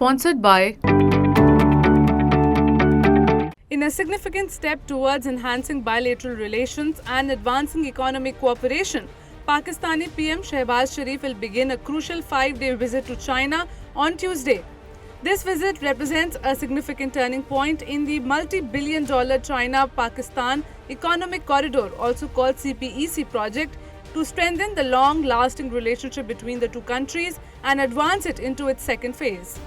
Sponsored by. In a significant step towards enhancing bilateral relations and advancing economic cooperation, Pakistani PM Shehbaz Sharif will begin a crucial 5-day visit to China on Tuesday. This visit represents a significant turning point in the multi-billion-dollar China-Pakistan Economic Corridor, also called CPEC project, to strengthen the long-lasting relationship between the two countries and advance it into its second phase.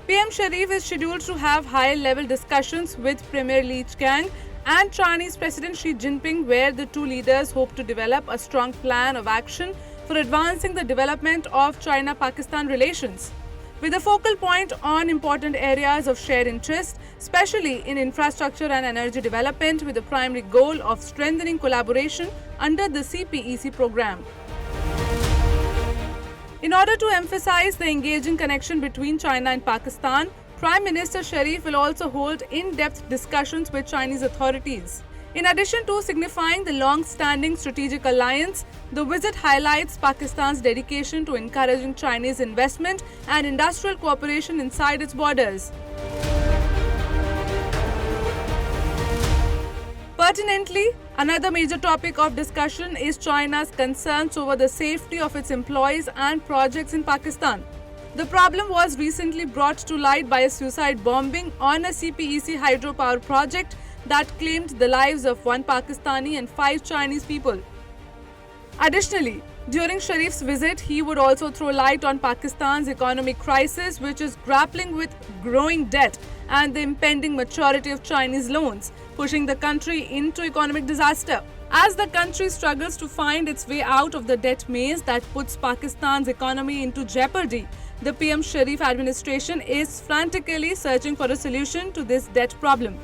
PM Sharif is scheduled to have high-level discussions with Premier Li Qiang and Chinese President Xi Jinping, where the two leaders hope to develop a strong plan of action for advancing the development of China-Pakistan relations, with a focal point on important areas of shared interest, especially in infrastructure and energy development, with the primary goal of strengthening collaboration under the CPEC program. In order to emphasize the engaging connection between China and Pakistan, Prime Minister Sharif will also hold in-depth discussions with Chinese authorities. In addition to signifying the long-standing strategic alliance, the visit highlights Pakistan's dedication to encouraging Chinese investment and industrial cooperation inside its borders. Pertinently, another major topic of discussion is China's concerns over the safety of its employees and projects in Pakistan. The problem was recently brought to light by a suicide bombing on a CPEC hydropower project that claimed the lives of one Pakistani and 5 Chinese people. Additionally, during Sharif's visit, he would also throw light on Pakistan's economic crisis, which is grappling with growing debt and the impending maturity of Chinese loans, pushing the country into economic disaster. As the country struggles to find its way out of the debt maze that puts Pakistan's economy into jeopardy, the PM Sharif administration is frantically searching for a solution to this debt problem.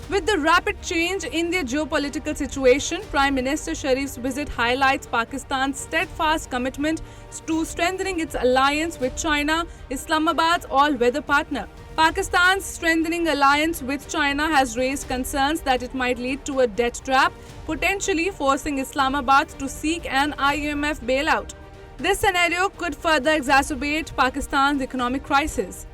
With the rapid change in their geopolitical situation, Prime Minister Sharif's visit highlights Pakistan's steadfast commitment to strengthening its alliance with China, Islamabad's all-weather partner. Pakistan's strengthening alliance with China has raised concerns that it might lead to a debt trap, potentially forcing Islamabad to seek an IMF bailout. This scenario could further exacerbate Pakistan's economic crisis.